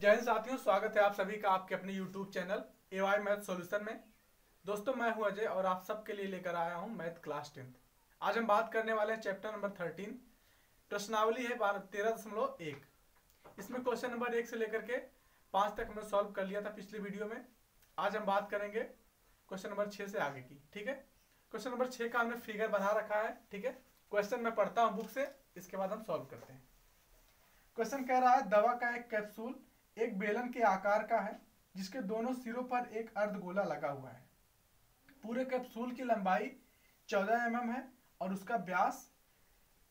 जय हिंद साथियों, स्वागत है आप सभी का आपके अपने YouTube चैनल एवाई मैथ सॉल्यूशन में। दोस्तों, मैं हूं अजय और आप सबके लिए लेकर आया हूं मैथ क्लास 10। आज हम बात करने वाले हैं चैप्टर नंबर 13। प्रश्नावली है 13.1। इसमें क्वेश्चन नंबर 1 से लेकर के 5 तक हमने सॉल्व कर लिया था पिछले वीडियो में। आज हम बात करेंगे क्वेश्चन नंबर 6 से आगे की। ठीक है, क्वेश्चन नंबर 6 का हमने फिगर बना रखा है। ठीक है, क्वेश्चन मैं पढ़ता हूँ बुक से, इसके बाद हम सॉल्व करते हैं। क्वेश्चन कह रहा है दवा का एक कैप्सूल एक बेलन के आकार का है जिसके दोनों सिरों पर एक अर्धगोला लगा हुआ है। पूरे कैप्सूल की लंबाई 14 mm है और उसका व्यास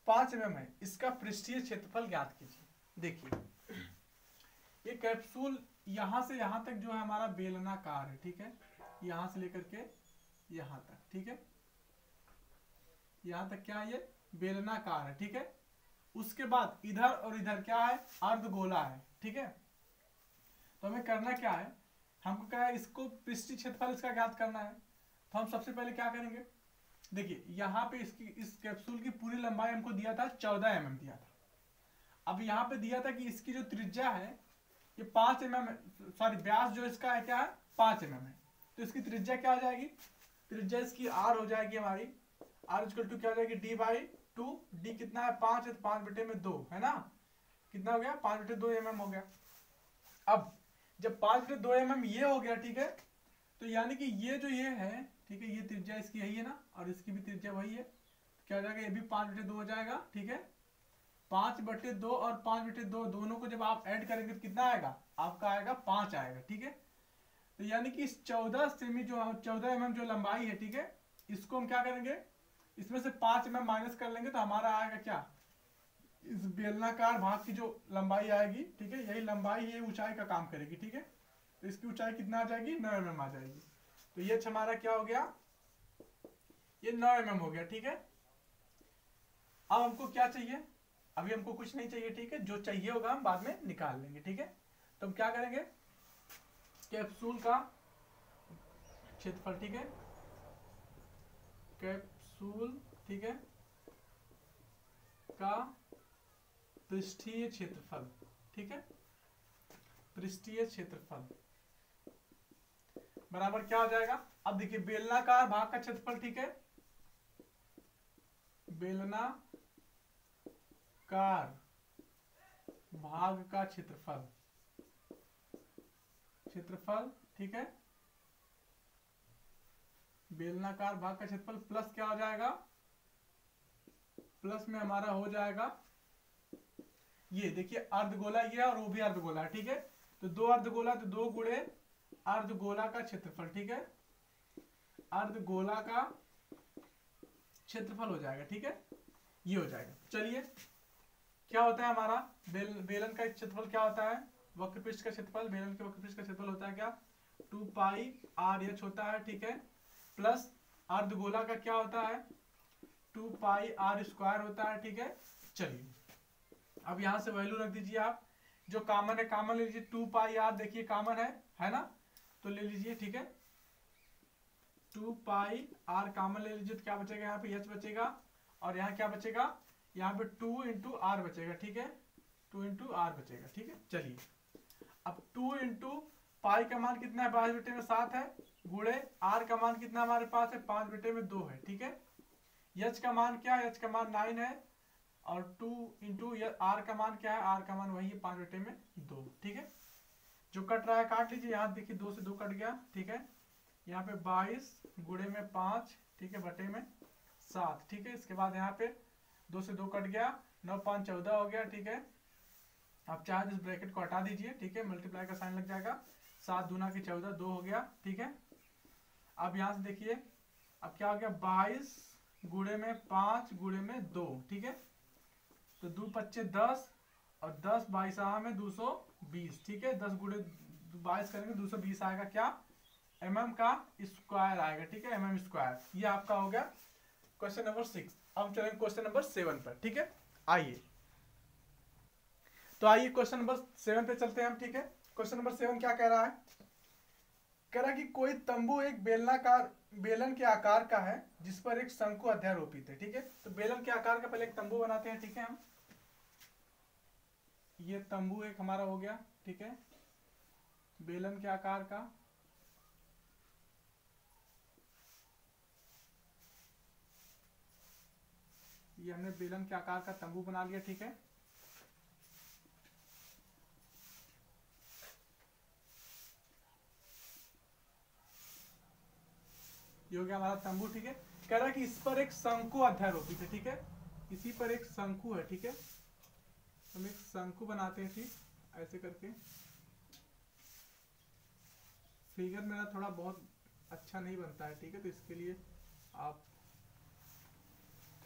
5 mm है। इसका पृष्ठीय क्षेत्रफल ज्ञात कीजिए। देखिए, ये कैप्सूल यहां से यहां तक जो है हमारा बेलनाकार है। ठीक है, यहां से लेकर के यहां तक। ठीक है, यहां तक क्या है, ये बेलनाकार है। ठीक है, उसके बाद इधर और इधर क्या है, अर्धगोला है। ठीक है, तो हमें करना क्या है, हमको क्या है, इसको पृष्ठीय क्षेत्रफल इसका ज्ञात करना है। तो हम सबसे पहले क्या करेंगे, देखिए यहाँ पे इस कैप्सूल की पूरी लंबाई हमको दिया था 14 mm दिया था। अब यहाँ पे दिया था कि इसकी जो त्रिज्या है ये 5 mm, सॉरी व्यास जो इसका है क्या है 5 mm है। तो इसकी त्रिज्या क्या हो जाएगी, त्रिज्या इसकी r हो जाएगी हमारी। r इक्वल टू क्या हो जाएगी, d/2। d कितना है 5 है, तो 5/2 है ना। कितना हो गया, 5/2 mm हो गया। अब जब 5/2 mm ये हो गया, ठीक है, तो यानी कि ये जो ये है, ठीक है, ये त्रिज्या इसकी यही है ना, और इसकी भी त्रिज्या वही है। तो क्या हो जाएगा, ये भी 5/2 हो जाएगा। ठीक है, 5/2 और 5/2 दोनों को जब आप ऐड करेंगे तो कितना आएगा, आपका आएगा 5 आएगा। ठीक है, तो यानी कि इस 14 सेमी जो 14 mm जो लंबाई है, ठीक है, इसको हम क्या करेंगे, इसमें से 5 mm माइनस कर लेंगे तो हमारा आएगा क्या, इस बेलनाकार भाग की जो लंबाई आएगी, ठीक है, यही लंबाई ये ऊंचाई का काम करेगी। ठीक है, तो इसकी ऊंचाई कितना आ जाएगी, 9 mm आ जाएगी। तो ये हमारा क्या हो गया, ये 9 mm हो गया। ठीक है, अब हमको क्या चाहिए, अभी हमको कुछ नहीं चाहिए। ठीक है, जो चाहिए होगा हम बाद में निकाल लेंगे। ठीक है, तो हम क्या करेंगे, कैप्सूल का क्षेत्रफल, ठीक है, कैप्सूल, ठीक है, का पृष्ठीय क्षेत्रफल, ठीक है, पृष्ठीय क्षेत्रफल बराबर क्या हो जाएगा। अब देखिए बेलनाकार भाग का क्षेत्रफल, ठीक है, बेलनाकार भाग का क्षेत्रफल, ठीक है, बेलनाकार भाग का क्षेत्रफल प्लस क्या हो जाएगा, प्लस में हमारा हो जाएगा ये देखिए अर्धगोला ये और वो भी अर्धगोला है। ठीक है, तो 2 अर्धगोला तो 2 गुणे अर्धगोला का क्षेत्रफल। ठीक है, अर्धगोला का क्षेत्रफल हो जाएगा। ठीक है, ये हो जाएगा। चलिए, क्या होता है हमारा बेलन का क्षेत्रफल क्या होता है, वक्रपृष्ठ का क्षेत्रफल, बेलन के वक्रपृष्ठ का क्षेत्रफल होता है क्या, 2πr(h) होता है। ठीक है, प्लस अर्धगोला का क्या होता है, 2πr² होता है। ठीक है, चलिए अब यहां से वैल्यू रख दीजिए आप, जो कॉमन है कॉमन ले लीजिए। 2πr देखिए कॉमन है ना, तो ले लीजिए। ठीक है, 2πr कॉमन ले लीजिए तो क्या बचेगा, यहाँ पे h बचेगा और यहाँ क्या बचेगा, यहाँ पे 2 × r बचेगा। ठीक है, 2 × r बचेगा। ठीक है, चलिए अब 2 × पाई का मान कितना है, 5/7 है, गुणे r का मान कितना हमारे पास है, 5/2 है। ठीक है, h का मान क्या है, h का मान 9 है और 2 × r का मान क्या है, r का मान वही है 5/2। ठीक है, जो कट रहा है काट लीजिए। यहाँ देखिए 2 से 2 कट गया। ठीक है, यहाँ पे 22 गुणे में 5, ठीक है, बटे में 7। ठीक है, इसके बाद यहाँ पे 2 से 2 कट गया, 9 5 14 हो गया। ठीक है, आप चाहे तो इस ब्रैकेट को हटा दीजिए। ठीक है, मल्टीप्लाई का साइन लग जाएगा, 7 दूना के 14, 2 हो गया। ठीक है, अब यहाँ से देखिए अब क्या हो गया, 22 गुणे में 5 गुणे में 2। ठीक है, तो 2 5 10 और 10 22 में 220। ठीक है, 10 गुणे 22 करेंगे 220 आएगा क्या, mm का स्क्वायर आएगा। ठीक है, mm²। ये आपका हो गया क्वेश्चन नंबर 6। अब हम चलेंगे क्वेश्चन नंबर 7 पर। ठीक है, आइए तो आइए क्वेश्चन नंबर 7 पे चलते हैं हम। ठीक है, क्वेश्चन नंबर 7 क्या कह रहा है, कह रहा है कि कोई तंबू एक बेलन के आकार का है जिस पर एक शंकु अध्यारोपित है। ठीक है, तो बेलन के आकार का पहले एक तंबू बनाते हैं। ठीक है, हम ये तंबू एक हमारा हो गया। ठीक है, बेलन के आकार का ये हमने बेलन के आकार का तंबू बना लिया, ठीक है। ये हो गया हमारा तंबू, ठीक है। कह रहा है कि इस पर एक शंकु अध्यारोपित है, ठीक है। इसी पर एक शंकु है, ठीक है। हम एक शंकु बनाते हैं, ठीक, ऐसे करके। फिगर मेरा थोड़ा बहुत अच्छा नहीं बनता है, ठीक है, तो इसके लिए आप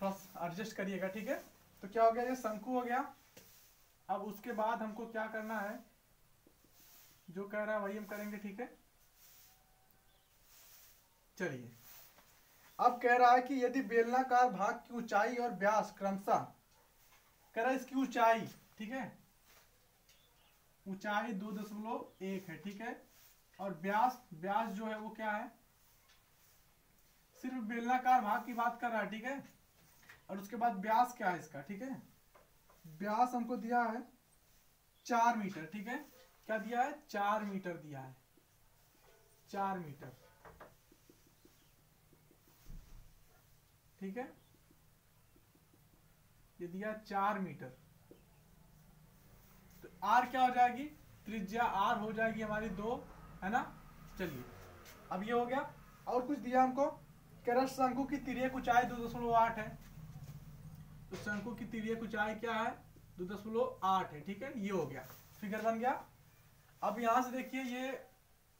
थोड़ा एडजस्ट करिएगा, ठीक है। तो क्या हो गया, ये शंकु हो गया। अब उसके बाद हमको क्या करना है, जो कह रहा है वही हम करेंगे, ठीक है। चलिए, अब कह रहा है कि यदि बेलनाकार भाग की ऊंचाई और व्यास क्रमशः, कह रहा है इसकी ऊंचाई, ठीक है, ऊंचाई 2.1 है, ठीक है, और व्यास जो है वो क्या है, सिर्फ बेलनाकार भाग की बात कर रहा है, ठीक है। और उसके बाद व्यास क्या है इसका, ठीक है, व्यास हमको दिया है 4 मीटर, ठीक है। क्या दिया है, 4 मीटर दिया है, 4 मीटर, ठीक है। ये दिया 4 मीटर। तो आर क्या हो जाएगी, त्रिज्या आर हो जाएगी हमारी 2, है ना। चलिए, अब ये हो गया। और कुछ दिया हमको, कह रहा शंकु की तिर्यक ऊंचाई 2.8 है। तो शंकु की तिर्यक ऊंचाई क्या है, 2.8 है, ठीक है। ये हो गया, फिगर बन गया। अब यहां से देखिए, ये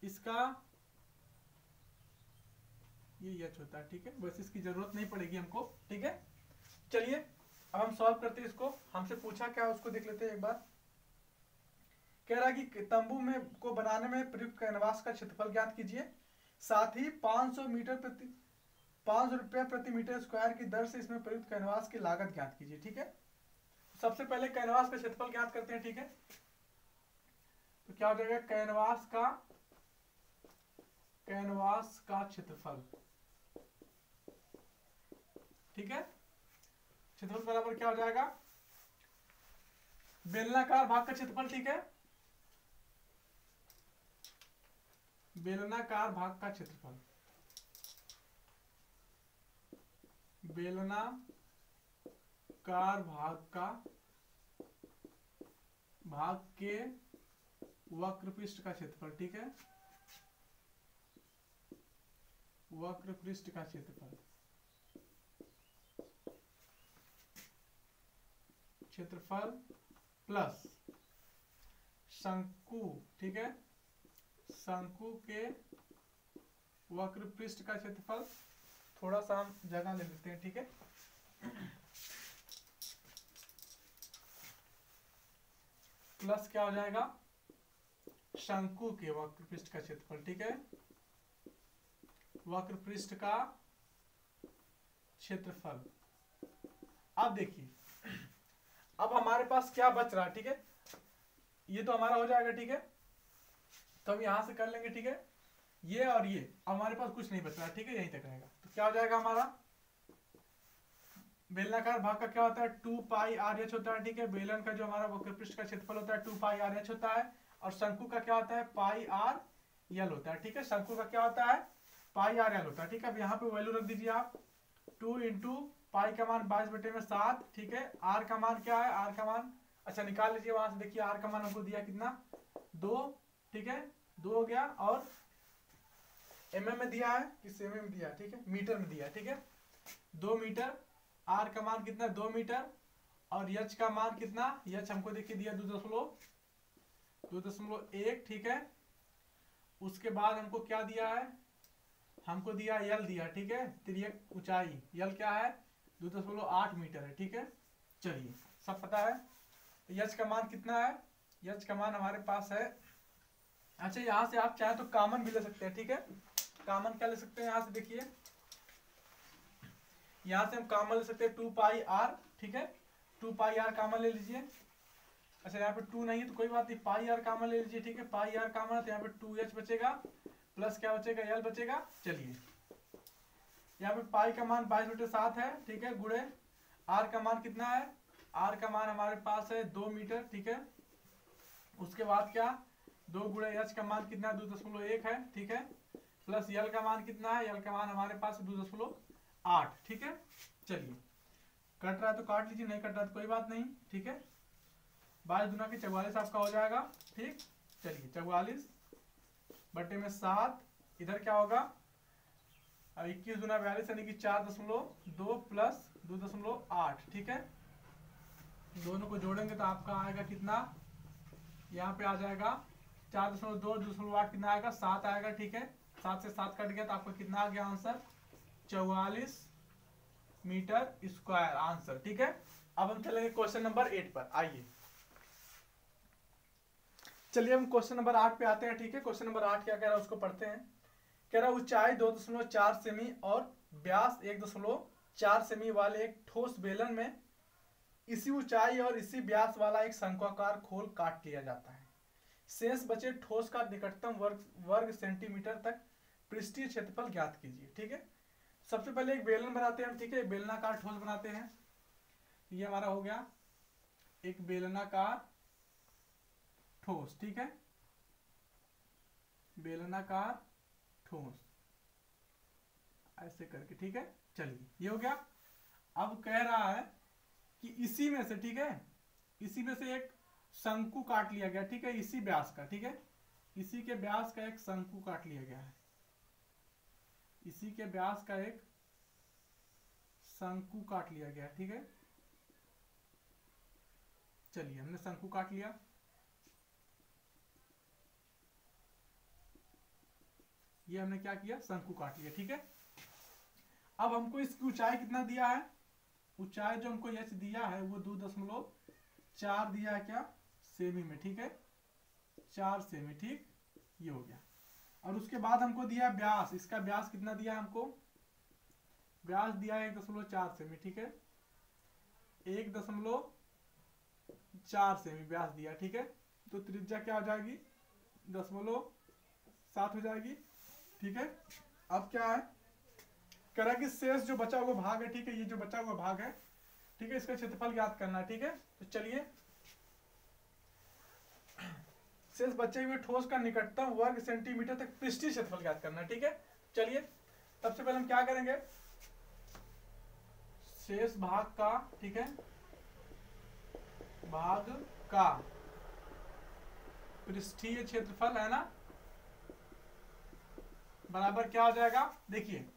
इसका ये एच होता है, ठीक है। वैसे इसकी जरूरत नहीं पड़ेगी हमको, ठीक है। चलिए, अब हम सॉल्व करते हैं इसको। हमसे पूछा क्या, उसको देख लेते हैं एक बार। कह रहा है कि तंबू में को बनाने में प्रयुक्त कैनवास का क्षेत्रफल ज्ञात कीजिए, साथ ही 500 रुपया प्रति मीटर स्क्वायर की दर से इसमें प्रयुक्त कैनवास की लागत ज्ञात कीजिए, ठीक है। सबसे पहले कैनवास का क्षेत्रफल ज्ञात करते हैं, ठीक है। तो क्या हो जाएगा, कैनवास का क्षेत्रफल, ठीक है। क्षेत्रफल बराबर क्या हो जाएगा, बेलनाकार भाग का क्षेत्रफल, ठीक है। बेलनाकार भाग का क्षेत्रफल, बेलनाकार भाग के वक्रपृष्ठ का क्षेत्रफल, ठीक है। वक्रपृष्ठ का क्षेत्रफल प्लस शंकु, ठीक है, शंकु के वक्रपृष्ठ का क्षेत्रफल। थोड़ा सा हम जगह ले लेते हैं, ठीक है। प्लस क्या हो जाएगा, शंकु के वक्रपृष्ठ का क्षेत्रफल, ठीक है। वक्रपृष्ठ का क्षेत्रफल। अब देखिए, अब हमारे पास क्या बच रहा है, ठीक है। ये तो हमारा हो जाएगा, ठीक है। तो हम यहां से कर लेंगे, ठीक है। ये और ये, हमारे पास कुछ नहीं बच रहा, ठीक है, यहीं तक रहेगा। तो क्या हो जाएगा हमारा, बेलनाकार भाग का क्या होता है, 2 पाई आर एच होता है, ठीक है। बेलन का जो हमारा वक्रपृष्ठ का क्षेत्रफल होता है 2 पाई आर एच होता है। और शंकु का क्या होता है, पाई आर यल होता है, ठीक है। शंकु का क्या होता है, पाई आर यल होता है, ठीक है। अब यहाँ पे वैल्यू रख दीजिए आप, 2 इंटू पाई का मान 22/7, ठीक है। आर का मान क्या है, आर का मान अच्छा निकाल लीजिए वहां से। देखिए आर का मान हमको दिया कितना, 2, ठीक है, 2 हो गया। और mm में दिया है कि mm में दिया है, ठीक है, मीटर में दिया है, ठीक है। 2 मीटर, आर का मान कितना, 2 मीटर। और यच का मान कितना, यच हमको देखिए दिया 2.1, ठीक है। उसके बाद हमको क्या दिया है, हमको दिया यल दिया, ठीक है। तिर्यक ऊंचाई यल क्या है, 2.8 मीटर है, ठीक है। चलिए, सब पता है। यच का मान कितना है, यच का मान हमारे पास है, अच्छा यहां से आप चाहे तो कॉमन भी ले सकते हैं, ठीक है। कॉमन क्या ले सकते हैं, यहां से देखिए, यहां से हम कॉमन ले सकते हैं 2 पाई आर, ठीक है। 2 पाई आर कॉमन ले लीजिए। अच्छा यहाँ पे 2 नहीं है तो कोई बात नहीं, पाई आर कॉमन ले लीजिए, ठीक है। पाई आर कॉमन है तो यहाँ पे 2h बचेगा, प्लस क्या बचेगा, यल बचेगा। चलिए, यहाँ पे पाई का मान 22/7 है, ठीक है, गुणे आर का मान कितना है, आर का मान हमारे पास है 2 मीटर, ठीक है। उसके बाद क्या, 2 गुणे एच का मान कितना है 2.1 है, ठीक है, प्लस यल का मान कितना है, यल का मान हमारे पास 2.8, ठीक है। चलिए कट रहा है तो काट लीजिए, नहीं कट रहा तो कोई बात नहीं, ठीक है। 22 दूना के 44 आपका हो जाएगा, ठीक। चलिए 44 बटे में 7, इधर क्या होगा 21 दूना 42 यानी कि 4.2 प्लस 2.8, ठीक है। दोनों को जोड़ेंगे तो आपका आएगा कितना, यहाँ पे आ जाएगा 4.2 2.8 कितना आएगा 7 आएगा, ठीक है। 7 से 7 कट गया तो आपका कितना आ गया आंसर 44 मीटर स्क्वायर आंसर, ठीक है। अब हम चलेंगे क्वेश्चन नंबर 8 पर, आइए। चलिए हम क्वेश्चन नंबर 8 पे आते हैं, ठीक है। क्वेश्चन नंबर 8 क्या कह रहा है उसको पढ़ते हैं। कह रहा है ऊंचाई 2.4 सेमी और व्यास 1.4 सेमी वाले एक ठोस बेलन में इसी ऊंचाई और इसी व्यास वाला एक शंक्वाकार खोल काट लिया जाता है। शेष बचे ठोस का निकटतम वर्ग सेंटीमीटर तक पृष्ठीय क्षेत्रफल ज्ञात कीजिए, ठीक है। सबसे पहले एक बेलन बनाते हैं हम, ठीक है। बेलनाकार ठोस बनाते हैं, ये हमारा हो गया एक बेलनाकार ठोस, ठीक है। बेलनाकार ठोस ऐसे करके, ठीक है। चलिए ये हो गया। अब कह रहा है कि इसी में से, ठीक है, इसी में से एक शंकु काट लिया गया, ठीक है, इसी व्यास का, ठीक है। इसी के व्यास का एक शंकु काट लिया गया है, इसी के व्यास का एक शंकु काट लिया गया, ठीक है। चलिए हमने शंकु काट लिया, ये हमने क्या किया शंकु काट लिया, ठीक है। अब हमको इसकी ऊंचाई कितना दिया है, ऊंचाई जो हमको एच दिया है वो 2.4 दिया है क्या सेमी में, ठीक है, 4 सेमी, ठीक। ये हो गया। और उसके बाद हमको दिया व्यास, इसका व्यास कितना दिया हमको, व्यास दिया है 1.4 सेमी, ठीक है, 1.4 सेमी व्यास दिया, ठीक है। तो त्रिज्या क्या हो जाएगी 0.7 हो जाएगी, ठीक है। अब क्या है कह रहा है कि शेष जो बचा हुआ भाग है, ठीक है, ये जो बचा हुआ भाग है, ठीक है, इसका क्षेत्रफल ज्ञात करना है, ठीक है। तो चलिए शेष बचे हुए ठोस का निकटतम वर्ग सेंटीमीटर तक पृष्ठीय क्षेत्रफल ज्ञात करना है, ठीक है। चलिए सबसे पहले हम क्या करेंगे, शेष भाग का, ठीक है, भाग का पृष्ठीय क्षेत्रफल है ना, बराबर क्या हो जाएगा, देखिए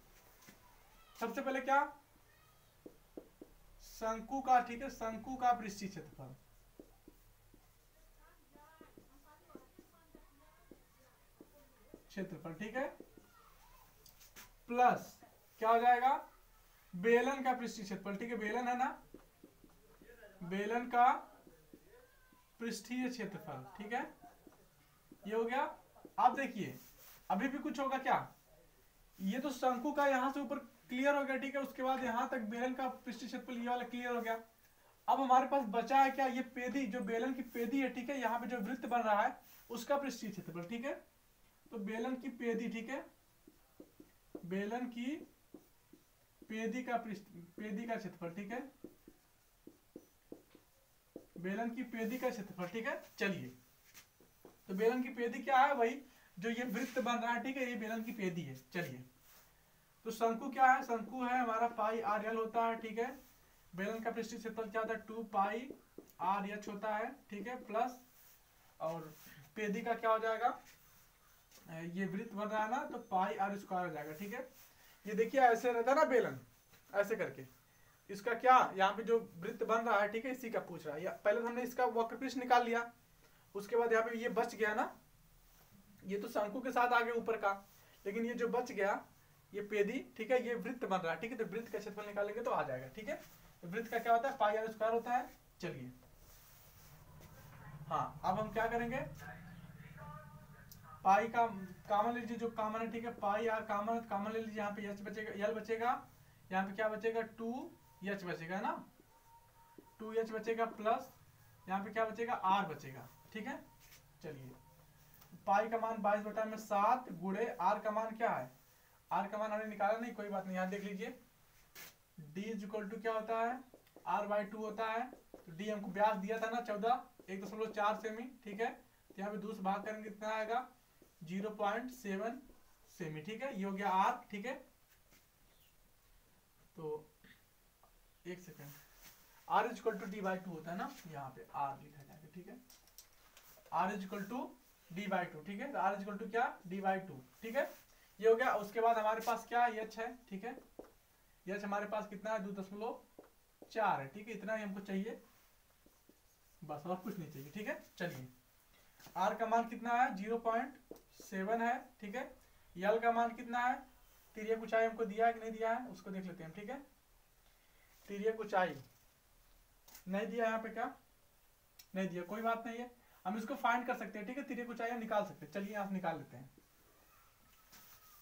सबसे पहले क्या शंकु का, ठीक है, शंकु का पृष्ठीय क्षेत्रफल, ठीक है, प्लस क्या हो जाएगा बेलन का पृष्ठीय क्षेत्रफल, ठीक है, बेलन है ना, बेलन का पृष्ठीय क्षेत्रफल, ठीक है, ये हो गया। अब देखिए अभी भी कुछ होगा क्या, ये तो शंकु का यहां से ऊपर क्लियर हो गया, ठीक है। उसके बाद यहां तक बेलन का पृष्ठीय क्षेत्रफल ये वाला क्लियर हो गया। अब हमारे पास बचा है क्या, ये पेदी, जो बेलन की पेदी है, ठीक है, यहाँ पे जो वृत्त बन रहा है उसका पृष्ठीय क्षेत्रफल, ठीक है। तो बेलन की पेदी, ठीक है, बेलन की पेदी का क्षेत्रफल, ठीक है, बेलन की पेदी का क्षेत्रफल, ठीक है। चलिए तो बेलन की पेदी क्या है, वही जो ये वृत्त बन रहा है, ठीक है, ये बेलन की पेदी है। चलिए तो शंकु क्या है, शंकु है हमारा पाई आर एल होता है, ठीक है। बेलन का पृष्ठीय क्षेत्रफल क्या होता है 2 पाई आर एच होता है, ठीक है, प्लस और पेदी का क्या हो जाएगा, ये वृत्त बन रहा है ना, तो पाई आर स्क्वायर हो जाएगा, ठीक है। ये देखिए ऐसे रहता है ना बेलन, ऐसे करके इसका क्या यहाँ पे जो वृत्त बन रहा है, ठीक है, इसी का पूछ रहा है। पहले तो हमने इसका वक्रपृष्ठ निकाल लिया, उसके बाद यहाँ पे ये बच गया ना, ये तो शंकु के साथ आ गया ऊपर का, लेकिन ये जो बच गया ये पेदी, ठीक है, ये वृत्त बन रहा है, ठीक है। तो वृत्त का क्षेत्रफल निकालेंगे तो आ जाएगा, ठीक है। तो वृत्त का क्या होता है पाई आर स्क्वायर होता है। चलिए हाँ अब हम क्या करेंगे, पाई का कॉमन ले लीजिए, जो कॉमन है, ठीक है, पाई आर कॉमन ले लीजिए, यहाँ पे एच बचेगा, यल बचेगा, यहाँ पे क्या बचेगा 2 एच बचेगा ना, 2 एच बचेगा, प्लस यहाँ पे क्या बचेगा आर बचेगा, ठीक है। चलिए पाई का मान 22/7 गुणे आर का मान क्या है, आर का मान हमने निकाला नहीं, कोई बात नहीं, यहाँ देख लीजिए d इक्वल टू क्या होता है r/2 होता है। तो d हमको व्यास दिया था ना 1.4 सेमी, ठीक है, तो यहाँ पे 2 से भाग करेंगे कितना आएगा 0.7 सेमी, ठीक है। ये हो गया आर, ठीक है। तो एक second, R is equal to D by two होता है ना, यहाँ पे आर लिखा जाएगा, ठीक है। R is equal to D by two, ठीक है। आर इज इक्वल टू क्या, डी बाई टू, ठीक है। ये हो गया। उसके बाद हमारे पास क्या एच है, ठीक है। एच हमारे पास कितना है 2.4 है, ठीक है। इतना ही हमको चाहिए बस, और कुछ नहीं चाहिए, ठीक है। चलिए, आर का मान कितना है 0.7 है, ठीक है। यल का मान कितना है, तिर्यक ऊंचाई हमको दिया है कि नहीं दिया है उसको देख लेते हैं, ठीक है। तिर्यक ऊंचाई नहीं दिया यहाँ पे, क्या नहीं दिया, कोई बात नहीं है, हम इसको फाइंड कर सकते हैं, ठीक है। तिर्यक ऊंचाई निकाल सकते हैं, चलिए यहाँ निकाल लेते हैं।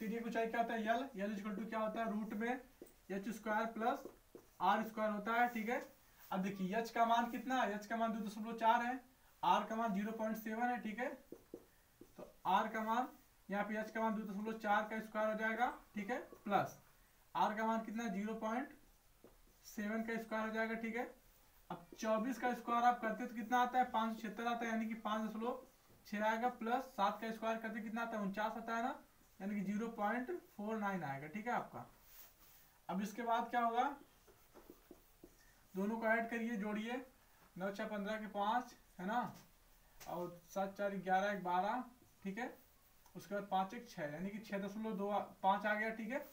तिर्यक ऊंचाई क्या होता है यल, यल इक्वल टू क्या होता है रूट में H square plus R square होता है, ठीक है। अब देखिए एच का मान कितना है, एच का मान 2.4 है, आर का मान 0.7 है, ठीक है। तो आर का मान यहाँ पे एच का मान 2.4 का स्क्वायर हो जाएगा, ठीक है, प्लस आर का मान कितना है 0.7 का स्क्वायर हो जाएगा, ठीक है। अब 24 का स्क्वायर आप करते तो कितना आता है 576 आता है, यानी कि 5.6 आएगा, प्लस 7 का स्क्वायर करते कितना आता है 49 आता है ना, यानी कि 0.49 आएगा, ठीक है आपका। अब इसके बाद क्या होगा, दोनों को ऐड करिए, जोड़िए, 9 6 15 के 5 है ना, और 7 4 11 12, ठीक है। उसके बाद 5 1 6, यानी कि 6.25 आ गया, ठीक है।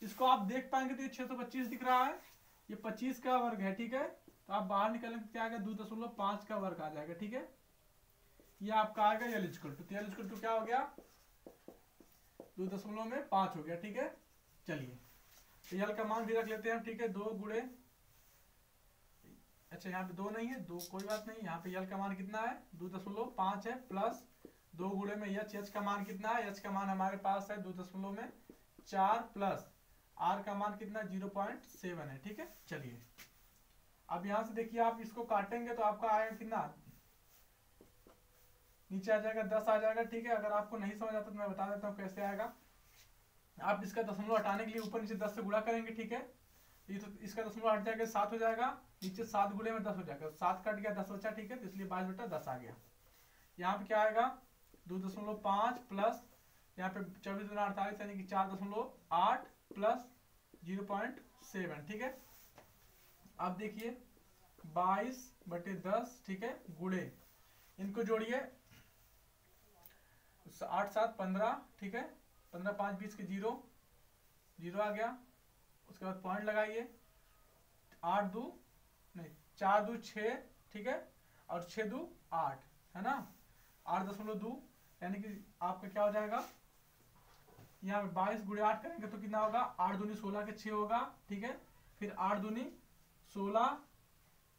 इसको आप देख पाएंगे तो ये 625 दिख रहा है, ये 25 का वर्ग है, ठीक है। तो आप बाहर निकालेंगे क्या आएगा 2.5 का वर्ग आ जाएगा, ठीक है। ये आपका आएगा यल इक्वल टू, यल इक्वल टू क्या हो गया 2.5 हो गया, ठीक है। चलिए, तो यल का मान भी रख लेते हैं, ठीक है। 2 गुणे, अच्छा यहाँ पे 2 नहीं है, 2 कोई बात नहीं, यहाँ पे यल का मान कितना है 2.5 है, प्लस 2 गुणे में एच, एच का मान कितना है, एच का मान हमारे पास है 2.4 प्लस आर का मान कितना 0.7 है, ठीक है। चलिए, अब यहाँ से देखिए आप इसको काटेंगे तो आपका आएगा कितना, नीचे आ जाएगा 10 आ जाएगा, ठीक है। अगर आपको नहीं समझ आता तो मैं बता देता हूँ कैसे आएगा। आप इसका दशमलव हटाने के लिए ऊपर नीचे 10 से गुणा करेंगे, ठीक है। ये तो इसका दशमलव हट जाएगा 7 हो जाएगा, नीचे 7 गुणे में 10 हो जाएगा, 7 कट गया 10 बचा, ठीक है। तो इसलिए 22/10 आ गया। यहाँ पे क्या आएगा 2.5 प्लस यहाँ पे 24 गुना 48 यानी कि 4.8 प्लस 0.7, ठीक है। अब देखिए 22/10, ठीक है, गुणे, इनको जोड़िए, 8 7 15, ठीक है, 15 5 20 के 0 0 आ गया। उसके बाद पॉइंट लगाइए, 8 2 नहीं 4 2 6, ठीक है, और 6 2 8 है ना, 8.2, यानी कि आपका क्या हो जाएगा, यहाँ पे 22 गुणे 8 करेंगे तो कितना होगा 8 दूनी 16 के 6 होगा, ठीक है। फिर 8 दूनी 16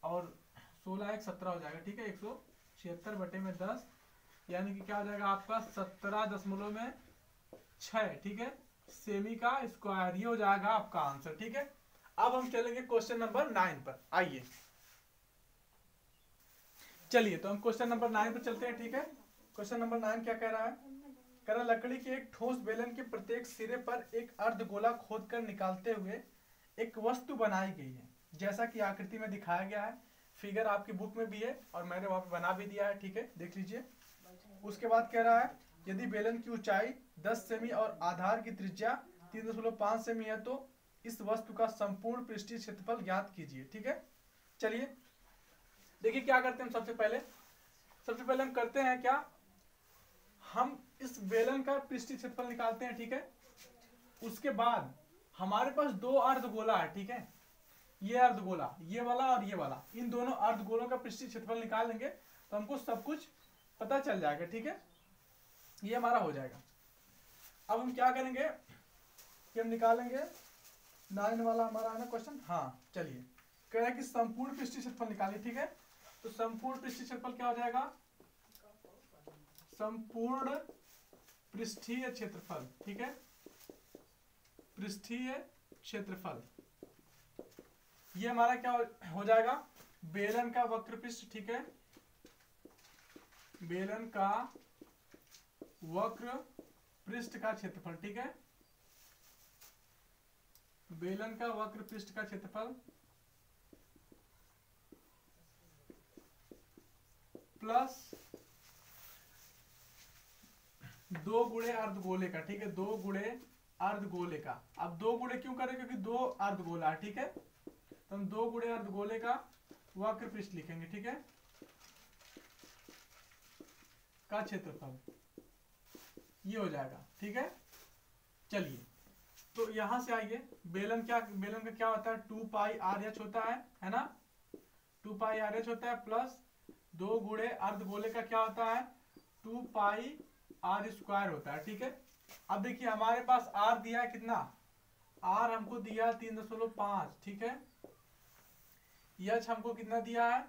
और 16 1 17 हो जाएगा, ठीक है। 176/10, यानी कि क्या हो जाएगा आपका 17.6, ठीक है, सेमी का स्क्वायर। ये हो जाएगा आपका आंसर, ठीक है। अब हम चलेंगे क्वेश्चन नंबर 9 पर, आइए। चलिए, तो हम क्वेश्चन नंबर 9 पर चलते हैं, ठीक है। क्वेश्चन नंबर 9 क्या कह रहा है, कह रहा लकड़ी के एक ठोस बेलन के प्रत्येक सिरे पर एक अर्धगोला खोदकर निकालते हुए एक वस्तु बनाई गई है, जैसा कि आकृति में दिखाया गया है। फिगर आपकी बुक में भी है और मैंने वहां पे बना भी दिया है, ठीक है, देख लीजिए। उसके बाद कह रहा है यदि बेलन की ऊंचाई 10 सेमी और आधार की त्रिज्या 3.5 सेमी है तो इस वस्तु का संपूर्ण पृष्ठीय क्षेत्रफल ज्ञात कीजिए, ठीक है। चलिए देखिए क्या करते हैं हम। सबसे पहले हम करते हैं क्या, हम इस बेलन का पृष्ठीय क्षेत्रफल निकालते हैं, ठीक है। उसके बाद हमारे पास 2 अर्धगोला है, ठीक है, ये अर्धगोला, ये वाला और ये वाला, इन दोनों अर्धगोलों का पृष्ठीय क्षेत्रफल निकाल लेंगे तो हमको सब कुछ पता चल जाएगा, ठीक है। ये हमारा हो जाएगा। अब हम क्या करेंगे कि हम निकालेंगे 9 वाला हमारा है ना क्वेश्चन। हाँ चलिए, कह रहा है कि संपूर्ण पृष्ठीय क्षेत्रफल निकालिए, ठीक है। तो संपूर्ण पृष्ठीय क्षेत्रफल क्या हो जाएगा, संपूर्ण पृष्ठीय क्षेत्रफल, ठीक है, पृष्ठीय क्षेत्रफल, ये हमारा क्या हो जाएगा, बेलन का वक्र पृष्ठ, ठीक है, बेलन का वक्र पृष्ठ का क्षेत्रफल, ठीक है, बेलन का वक्र पृष्ठ का क्षेत्रफल प्लस 2 गुणे अर्धगोले का, ठीक है, 2 गुणे अर्धगोले का। अब 2 गुणे क्यों करें, क्योंकि 2 अर्धगोला है, ठीक है, तो हम 2 गुणे अर्धगोले का वक्र पृष्ठ लिखेंगे, ठीक है, का क्षेत्रफल ये हो जाएगा, ठीक है। चलिए तो यहां से आइए, बेलन का क्या होता है, 2 पाई आर एच होता है ना, 2 पाई आर एच होता है, प्लस 2 गुणे अर्धगोले का क्या होता है, 2 पाई आर स्क्वायर होता है, ठीक है। अब देखिए हमारे पास आर दिया है कितना, आर हमको दिया है 3.5, ठीक है। एच हमको कितना दिया है,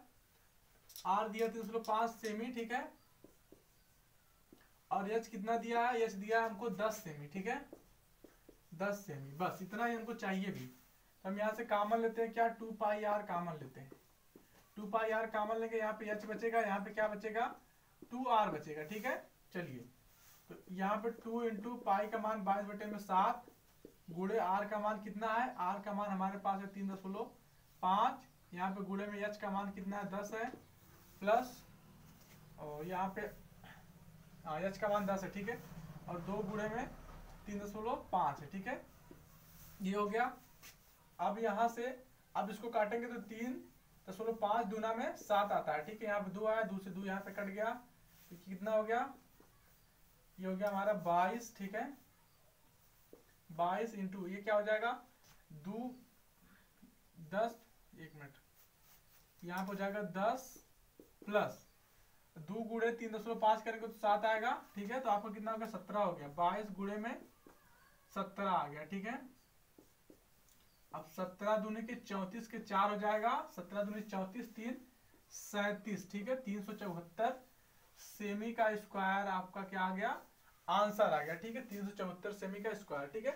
आर दिया 3.5 सेमी, ठीक है, और एच कितना दिया है, एच दिया है हमको 10 सेमी, ठीक है, 10 सेमी, बस इतना ही हमको चाहिए भी। तो हम यहाँ से कॉमन लेते हैं क्या, 2 पाई आर कॉमन लेते हैं, 2 पाई आर कॉमन लेंगे, यहाँ पे एच बचेगा, यहाँ पे क्या बचेगा, 2 आर बचेगा, ठीक है। चलिए तो यहाँ पे 2 इंटू पाई का मान 22/7 गुणे आर का मान कितना है, आर का मान हमारे पास है 3.5, यहाँ पे गुणे में एच का मान कितना है 10 है, प्लस और यहाँ पे एच का मान 10 है, ठीक है, और 2 गुणे में 3.5 है, ठीक है, ये हो गया। अब यहाँ से अब इसको काटेंगे तो 3.5 दूना में 7 आता है, ठीक है, यहाँ पे 2 आया, 2 से 2 यहाँ पे कट गया, तो कितना हो गया, ये हो गया हमारा 22, ठीक है, 22 इंटू ये क्या हो जाएगा, 2 10, 1 मिनट, यहाँ पे हो जाएगा 10 प्लस 2 गुणे 3.5 करेंगे तो 7 आएगा, ठीक है, तो आपको कितना हो गया, 17 हो गया, 22 गुणे में 17 आ गया, ठीक है। अब 17 दूनी के 34 के 4 हो जाएगा, 17 दूनी 34, 3 37, ठीक है, 374 सेमी का स्क्वायर आपका क्या आ गया, आंसर आ गया, ठीक है, 374 सेमी का स्क्वायर, ठीक है।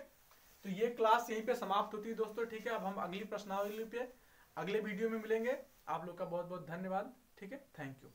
तो ये क्लास यहीं पे समाप्त होती है दोस्तों, ठीक है। अब हम अगली प्रश्नावली पे अगले वीडियो में मिलेंगे। आप लोग का बहुत बहुत धन्यवाद, ठीक है, थैंक यू।